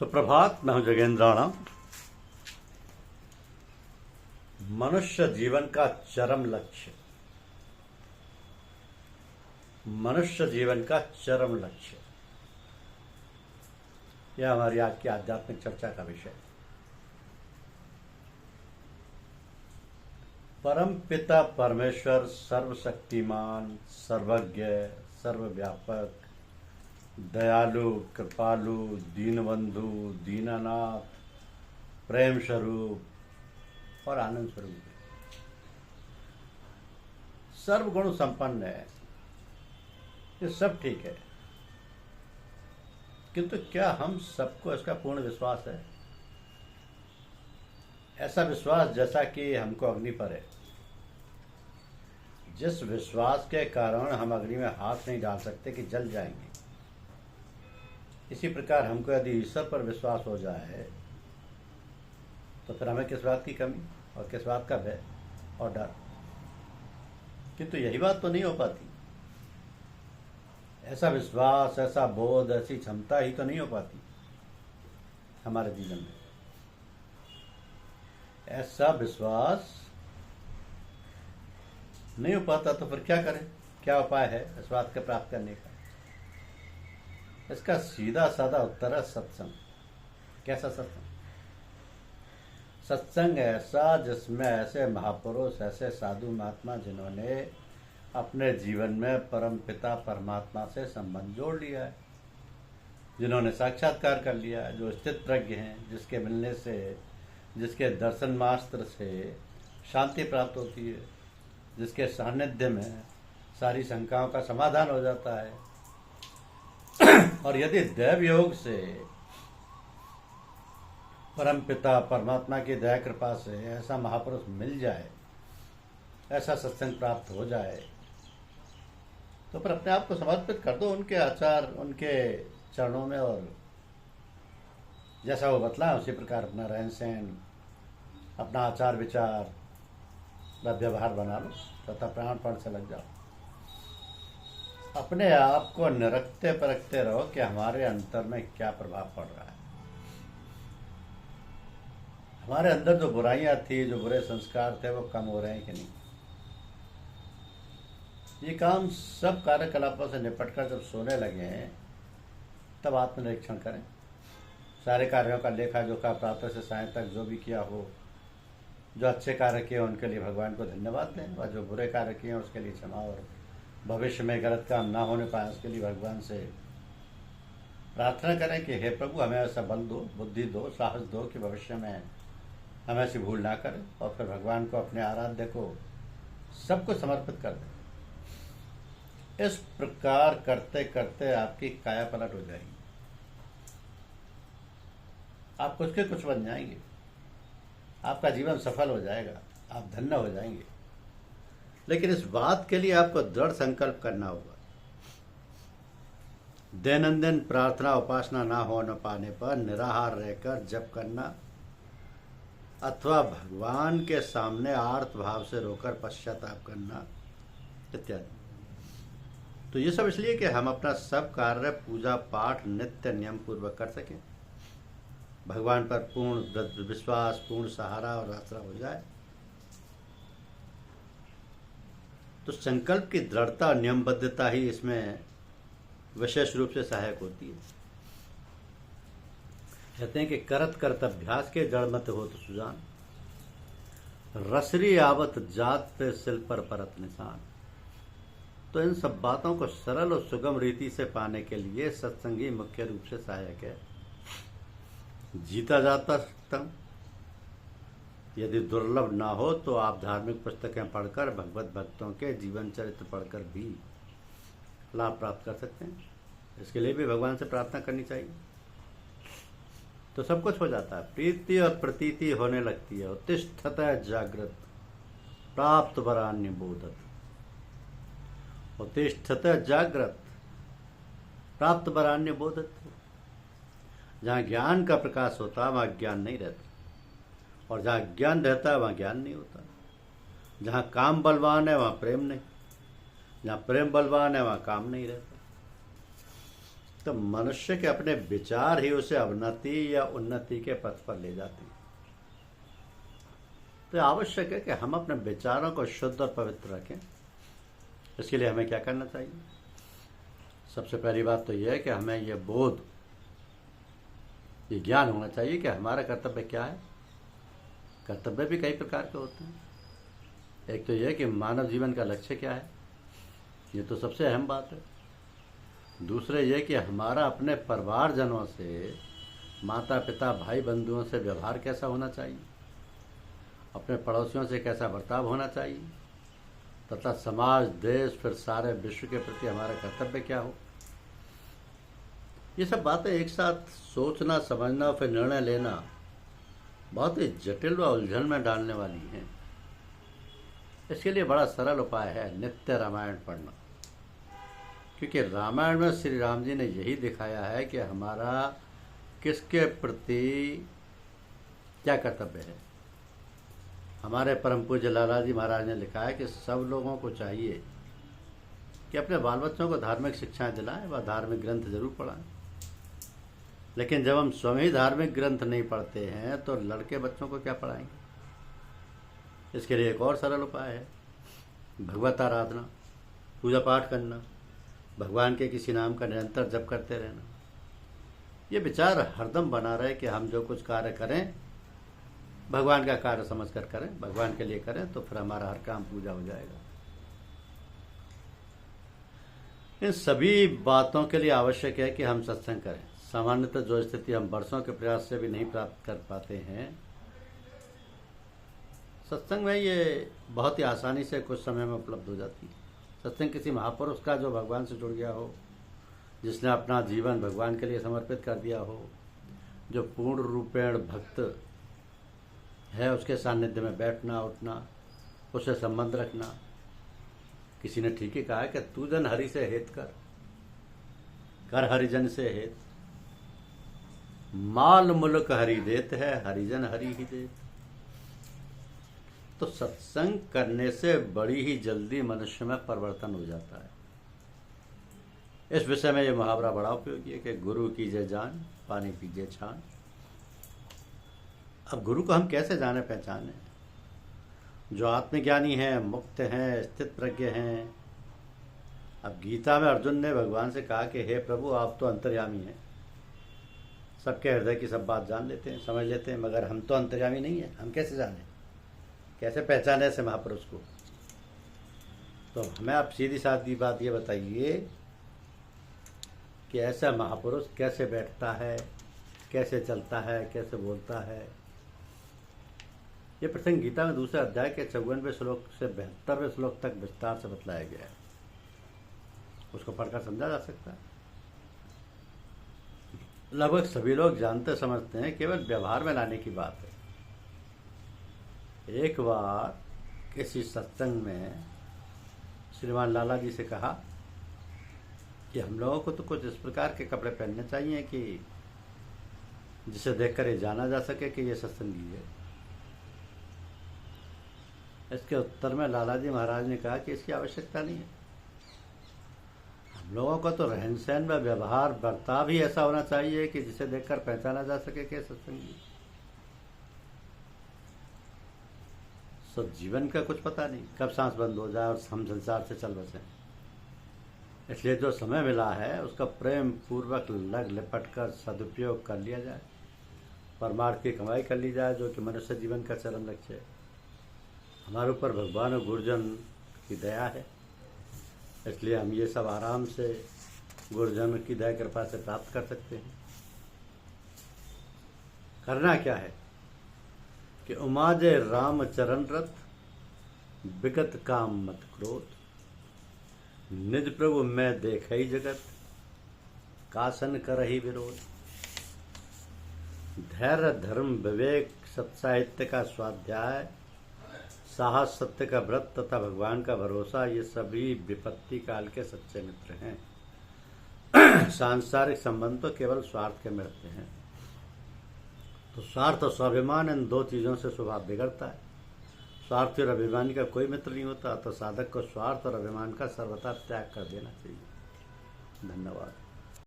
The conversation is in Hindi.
सुप्रभात। मैं हूं जगेंद्राणा। मनुष्य जीवन का चरम लक्ष्य, मनुष्य जीवन का चरम लक्ष्य, यह हमारी आज की आध्यात्मिक चर्चा का विषय है। परम पिता परमेश्वर सर्वशक्तिमान, सर्वज्ञ, सर्वव्यापक, दयालु, कृपालु, दीनबंधु, दीनानाथ, प्रेम स्वरूप और आनंद स्वरूप सर्वगुण संपन्न है। ये सब ठीक है, किंतु क्या हम सबको इसका पूर्ण विश्वास है? ऐसा विश्वास जैसा कि हमको अग्नि पर है, जिस विश्वास के कारण हम अग्नि में हाथ नहीं डाल सकते कि जल जाएंगे, इसी प्रकार हमको यदि ईश्वर पर विश्वास हो जाए तो फिर हमें किस बात की कमी और किस बात का भय और डर। किंतु यही बात तो नहीं हो पाती। ऐसा विश्वास, ऐसा बोध, ऐसी क्षमता ही तो नहीं हो पाती हमारे जीवन में। ऐसा विश्वास नहीं हो पाता तो फिर क्या करें? क्या उपाय है इस बात को प्राप्त करने का? इसका सीधा साधा उत्तर है सत्संग। कैसा सत्संग? सत्संग ऐसा जिसमें ऐसे महापुरुष, ऐसे साधु महात्मा जिन्होंने अपने जीवन में परम पिता परमात्मा से संबंध जोड़ लिया है, जिन्होंने साक्षात्कार कर लिया है, जो स्थित प्रज्ञ हैं, जिसके मिलने से, जिसके दर्शन मात्र से शांति प्राप्त होती है, जिसके सानिध्य में सारी शंकाओं का समाधान हो जाता है। और यदि दैव योग से, परम पिता परमात्मा की दया कृपा से ऐसा महापुरुष मिल जाए, ऐसा सत्संग प्राप्त हो जाए, तो फिर अपने आप को समर्पित कर दो उनके आचार, उनके चरणों में, और जैसा वो बतलाए उसी प्रकार अपना रहन सहन, अपना आचार विचार व व्यवहार बना लो तथा प्राणपण से लग जाओ। अपने आप को निरखते परखते रहो कि हमारे अंतर में क्या प्रभाव पड़ रहा है। हमारे अंदर जो बुराइयां थी, जो बुरे संस्कार थे, वो कम हो रहे हैं कि नहीं? ये काम सब कार्यकलापों से निपटकर जब सोने लगे हैं तब आत्मनिरीक्षण करें। सारे कार्यों का लेखा जोखा प्रातः से सायं तक जो भी किया हो, जो अच्छे कार्य किए उनके लिए भगवान को धन्यवाद दें, और जो बुरे कार्य किए उसके लिए क्षमा, और भविष्य में गलत काम ना होने पाए उसके लिए भगवान से प्रार्थना करें कि हे प्रभु हमें ऐसा बल दो, बुद्धि दो, साहस दो कि भविष्य में हम ऐसी भूल ना करें। और फिर भगवान को, अपने आराध्य को, सबको समर्पित कर दें। इस प्रकार करते करते आपकी काया पलट हो जाएगी, आप कुछ के कुछ बन जाएंगे, आपका जीवन सफल हो जाएगा, आप धन्य हो जाएंगे। लेकिन इस बात के लिए आपको दृढ़ संकल्प करना होगा। दैनंदिन प्रार्थना उपासना ना हो न पाने पर निराहार रहकर जप करना, अथवा भगवान के सामने आर्त भाव से रोकर पश्चाताप करना इत्यादि। तो ये सब इसलिए कि हम अपना सब कार्य, पूजा पाठ नित्य नियम पूर्वक कर सकें, भगवान पर पूर्ण विश्वास, पूर्ण सहारा और आसरा हो जाए। तो संकल्प की दृढ़ता और नियमबद्धता ही इसमें विशेष रूप से सहायक होती है। कहते हैं कि करत करत अभ्यास के जड़ मत हो तो सुजान, रसरी आवत जात पे सिल पर परत निशान। तो इन सब बातों को सरल और सुगम रीति से पाने के लिए सत्संगी मुख्य रूप से सहायक है। जीता जाता सत्संग यदि दुर्लभ ना हो तो आप धार्मिक पुस्तकें पढ़कर, भगवत भक्तों के जीवन चरित्र पढ़कर भी लाभ प्राप्त कर सकते हैं। इसके लिए भी भगवान से प्रार्थना करनी चाहिए, तो सब कुछ हो जाता है। प्रीति और प्रतीति होने लगती है। उत्तिष्ठतः जागृत प्राप्त वरान्य बोधत। उत्तिष्ठतः जागृत प्राप्त वरान्य बोधत। जहाँ ज्ञान का प्रकाश होता है वहाँ ज्ञान नहीं रहता, और जहाँ ज्ञान रहता है वहाँ ज्ञान नहीं होता। जहाँ काम बलवान है वहाँ प्रेम नहीं, जहाँ प्रेम बलवान है वहाँ काम नहीं रहता। तो मनुष्य के अपने विचार ही उसे अवनति या उन्नति के पथ पर ले जाते हैं। तो आवश्यक है कि हम अपने विचारों को शुद्ध और पवित्र रखें। इसके लिए हमें क्या करना चाहिए? सबसे पहली बात तो यह है कि हमें यह बोध, ये ज्ञान होना चाहिए कि हमारा कर्तव्य क्या है। कर्तव्य भी कई प्रकार के होते हैं। एक तो यह कि मानव जीवन का लक्ष्य क्या है, ये तो सबसे अहम बात है। दूसरे ये कि हमारा अपने परिवारजनों से, माता पिता भाई बंधुओं से व्यवहार कैसा होना चाहिए, अपने पड़ोसियों से कैसा बर्ताव होना चाहिए, तथा समाज, देश, फिर सारे विश्व के प्रति हमारा कर्तव्य क्या हो। ये सब बातें एक साथ सोचना, समझना और फिर निर्णय लेना बहुत ही जटिल व उलझन में डालने वाली हैं। इसके लिए बड़ा सरल उपाय है नित्य रामायण पढ़ना, क्योंकि रामायण में श्री राम जी ने यही दिखाया है कि हमारा किसके प्रति क्या कर्तव्य है। हमारे परम पूज्य लाला जी महाराज ने लिखा है कि सब लोगों को चाहिए कि अपने बाल बच्चों को धार्मिक शिक्षाएं दिलाएं व धार्मिक ग्रंथ जरूर पढ़ाएं। लेकिन जब हम स्वयं ही धार्मिक ग्रंथ नहीं पढ़ते हैं तो लड़के बच्चों को क्या पढ़ाएंगे। इसके लिए एक और सरल उपाय है भगवत आराधना, पूजा पाठ करना, भगवान के किसी नाम का निरंतर जप करते रहना। ये विचार हरदम बना रहे कि हम जो कुछ कार्य करें भगवान का कार्य समझकर करें, भगवान के लिए करें, तो फिर हमारा हर काम पूजा हो जाएगा। इन सभी बातों के लिए आवश्यक है कि हम सत्संग करें। सामान्यतः जो स्थिति हम वर्षों के प्रयास से भी नहीं प्राप्त कर पाते हैं, सत्संग में ये बहुत ही आसानी से कुछ समय में उपलब्ध हो जाती है। सत्संग किसी महापुरुष का जो भगवान से जुड़ गया हो, जिसने अपना जीवन भगवान के लिए समर्पित कर दिया हो, जो पूर्ण रूपेण भक्त है, उसके सानिध्य में बैठना उठना, उससे संबंध रखना। किसी ने ठीक ही कहा है कि तू जन हरि से हेत कर हरिजन से हेत, माल मुल्क हरि देत है, हरिजन हरि ही देत। तो सत्संग करने से बड़ी ही जल्दी मनुष्य में परिवर्तन हो जाता है। इस विषय में यह मुहावरा बड़ा उपयोगी है कि गुरु कीजिए जान, पानी पीजिए छान। अब गुरु को हम कैसे जाने पहचाने? जो आत्मज्ञानी हैं, मुक्त हैं, स्थित प्रज्ञ हैं। अब गीता में अर्जुन ने भगवान से कहा कि हे प्रभु, आप तो अंतर्यामी हैं, सबके हृदय की सब बात जान लेते हैं, समझ लेते हैं, मगर हम तो अंतर्यामी नहीं हैं, हम कैसे जाने, कैसे पहचाने ऐसे महापुरुष को। तो हमें आप सीधी सादी बात ये बताइए कि ऐसा महापुरुष कैसे बैठता है, कैसे चलता है, कैसे बोलता है। ये प्रसंग गीता में दूसरे अध्याय के 54वें श्लोक से 72वें श्लोक तक विस्तार से बतलाया गया है। उसको पढ़कर समझा जा सकता है। लगभग सभी लोग जानते समझते हैं, केवल व्यवहार में लाने की बात है। एक बार किसी सत्संग में श्रीमान लाला जी से कहा कि हम लोगों को तो कुछ इस प्रकार के कपड़े पहनने चाहिए कि जिसे देखकर ये जाना जा सके कि ये सत्संगी है। इसके उत्तर में लाला जी महाराज ने कहा कि इसकी आवश्यकता नहीं है। हम लोगों को तो रहन सहन व व्यवहार बर्ताव ही ऐसा होना चाहिए कि जिसे देखकर पहचाना जा सके कि सत्संगी। सब जीवन का कुछ पता नहीं, कब सांस बंद हो जाए और हम संसार से चल बसें। इसलिए जो समय मिला है उसका प्रेम पूर्वक लग लिपट कर सदुपयोग कर लिया जाए, परमार्थ की कमाई कर ली जाए, जो कि मनुष्य जीवन का चरम लक्ष्य है। हमारे ऊपर भगवान और गुरुजन की दया है, इसलिए हम ये सब आराम से गुरुजन की दया कृपा से प्राप्त कर सकते हैं। करना क्या है कि उमाजे राम चरण रथ, विगत काम मत क्रोध, निज प्रभु मैं देखई जगत, कासन करहि विरोध। धैर्य, धर्म, विवेक, सत्साहित्य का स्वाध्याय, साहस, सत्य का व्रत तथा भगवान का भरोसा, ये सभी विपत्ति काल के सच्चे मित्र हैं। सांसारिक संबंध तो केवल स्वार्थ के मिलते हैं। तो स्वार्थ और स्वाभिमान, इन दो चीज़ों से स्वभाव बिगड़ता है। स्वार्थ और अभिमान का कोई मित्र नहीं होता। तो साधक को स्वार्थ और अभिमान का सर्वथा त्याग कर देना चाहिए। धन्यवाद।